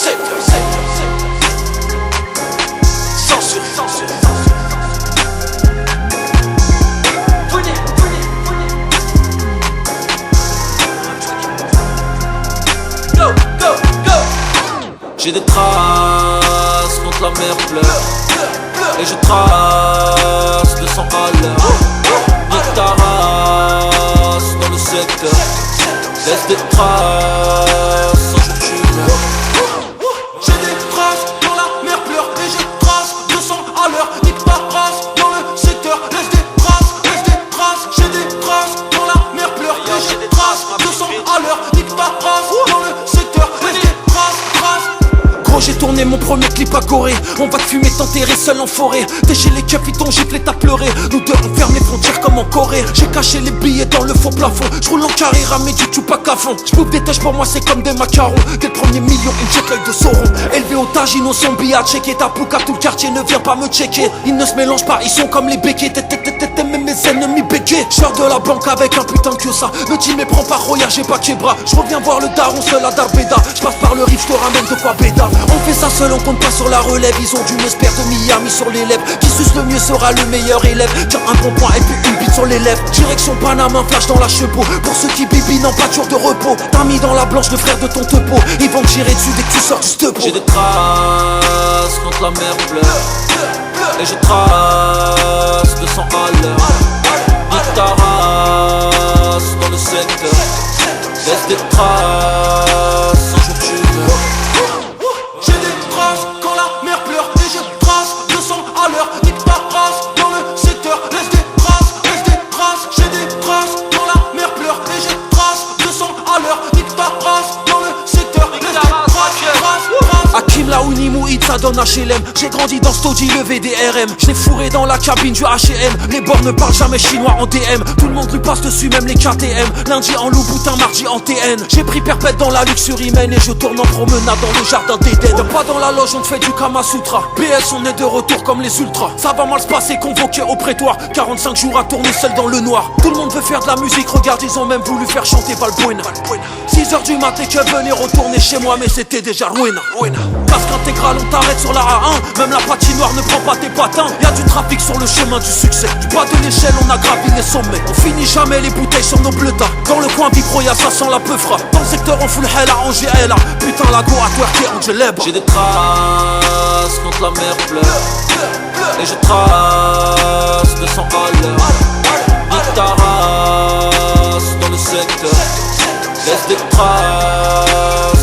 Censure. J'ai des traces contre la mer pleure. Et je trace le sang à l'heure. Nique ta race dans le secteur. Laisse des traces, un jour tu meurs. J'ai des traces dans la mer pleure. Et je trace le sang à l'heure. Nique ta race dans le secteur. Laisse des traces. J'ai des traces dans la mer pleure. Et je trace le sang à l'heure. Nique ta race dans le secteur. Laisse des traces. J'ai tourné mon premier clip à Corée. On va te fumer, t'enterrer seul en forêt. Décher les keufs, ils t'ont giflé, t'as pleuré. Nous deux on ferme les frontières comme en Corée. J'ai caché les billets dans le faux plafond. J'roule en carré, ramé du Tupac à fond. J'bouffe des tâches, pour moi c'est comme des macarons. Dès le premier million, une check l'œil de Sauron. Élevé au Tagino, son billet à checker. Ta pouca, tout le quartier ne vient pas me checker. Ils ne se mélangent pas, ils sont comme les béquets. Même mes ennemis béquets. J'sors de la banque avec un putain de ça. Le team me prend par Roya, j'ai pas bras. J'reviens voir le daron seul à Darbeda. J'passe par le riff, j'te ramène de quoi béda. On fait ça seul, on compte pas sur la relève. Ils ont dû me spare de Miami sur les lèvres. Qui suce le mieux sera le meilleur élève. Tiens un bon point et puis une bite sur les lèvres. Direction Panama, flash dans la chevaux. Pour ceux qui bibinent n'ont pas de jour de repos. T'as mis dans la blanche le frère de ton topo. Ils vont te tirer dessus dès que tu sors du stepo. J'ai des traces contre la mer pleure. Et je trace le sang à l'heure. Nique ta race dans le secteur. Laisse des traces, un jour tu meurs. J'ai des traces quand la mer pleure. Et je trace le sang à l'heure. Nique ta race dans le secteur. Laisse des traces. J'ai des traces quand la mer pleure. Et je trace le sang à l'heure. Nique ta race dans le secteur. Laisse des traces. Hakim la Unimou, ça donne HLM. J'ai grandi dans Stodi, le VDRM. J'l'ai fourré dans la cabine du H&M. Les bords ne parlent jamais chinois en DM. Tout le monde lui passe dessus, même les KTM. Lundi en Louboutin, mardi en TN. J'ai pris perpète dans la luxury humaine. Et je tourne en promenade dans le jardin d'Éden. Pas dans la loge, on te fait du Kama Sutra. BS, on est de retour comme les ultras. Ça va mal se passer, convoqué au prétoire. 45 jours à tourner seul dans le noir. Tout le monde veut faire de la musique, regarde, ils ont même voulu faire chanter Valbuena. 6h du mat, les keufs venaient retourner chez moi, mais c'était déjà ruina. Casque intégral, on t'arrête sur la A1. Même la patinoire ne prend pas tes patins. Y'a du trafic sur le chemin du succès. Du bas de l'échelle, on a gravi les sommets. On finit jamais les bouteilles sur nos bleutas. Dans le coin Vibroya, ça sent la peufra. Dans le secteur, on fout le hell à Angers, Ella. Putain, la go à twerker, Angeleb. J'ai des traces contre la mer pleure. Et je trace le sang à l'heure. Nique ta race dans le secteur. Laisse des traces.